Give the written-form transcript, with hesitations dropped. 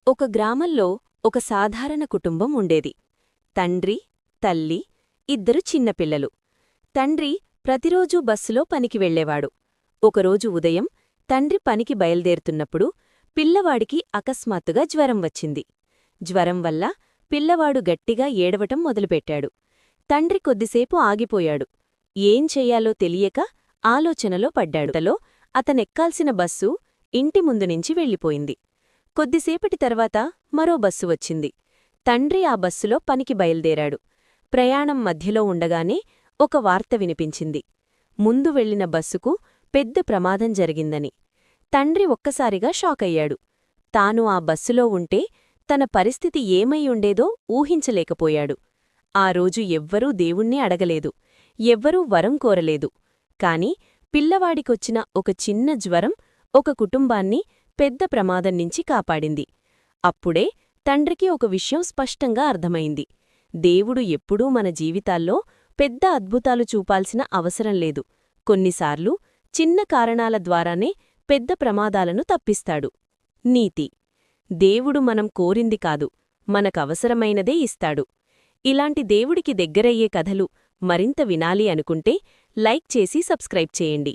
ఒక గ్రామంలో ఒక సాధారణ కుటుంబం ఉండేది. తండ్రి, తల్లి, ఇద్దరు చిన్నపిల్లలు. తండ్రి ప్రతిరోజూ బస్సులో పనికి వెళ్లేవాడు. ఒకరోజు ఉదయం తండ్రి పనికి బయల్దేరుతున్నప్పుడు పిల్లవాడికి అకస్మాత్తుగా జ్వరం వచ్చింది. జ్వరం వల్ల పిల్లవాడు గట్టిగా ఏడవటం మొదలుపెట్టాడు. తండ్రి కొద్దిసేపు ఆగిపోయాడు. ఏం చెయ్యాలో తెలియక ఆలోచనలో పడ్డాడు. అతనెక్కాల్సిన బస్సు ఇంటి ముందునుంచి వెళ్ళిపోయింది. కొద్దిసేపటి తర్వాత మరో బస్సు వచ్చింది. తండ్రి ఆ బస్సులో పనికి బయల్దేరాడు. ప్రయాణం మధ్యలో ఉండగానే ఒక వార్త వినిపించింది. ముందు వెళ్లిన బస్సుకు పెద్ద ప్రమాదం జరిగిందని. తండ్రి ఒక్కసారిగా షాకయ్యాడు. తాను ఆ బస్సులో ఉంటే తన పరిస్థితి ఏమై ఉండేదో ఊహించలేకపోయాడు. ఆ రోజు ఎవ్వరూ దేవుణ్ణి అడగలేదు, ఎవ్వరూ వరం కోరలేదు. కాని పిల్లవాడికొచ్చిన ఒక చిన్న జ్వరం ఒక కుటుంబాన్ని పెద్ద ప్రమాదం నుంచి కాపాడింది. అప్పుడే తండ్రికి ఒక విషయం స్పష్టంగా అర్థమైంది. దేవుడు ఎప్పుడూ మన జీవితాల్లో పెద్ద అద్భుతాలు చూపాల్సిన అవసరం లేదు. కొన్నిసార్లు చిన్న కారణాల ద్వారానే పెద్ద ప్రమాదాలను తప్పిస్తాడు. నీతి: దేవుడు మనం కోరింది కాదు, మనకవసరమైనదే ఇస్తాడు. ఇలాంటి దేవుడికి దగ్గరయ్యే కథలు మరింత వినాలి అనుకుంటే లైక్ చేసి సబ్స్క్రైబ్ చేయండి.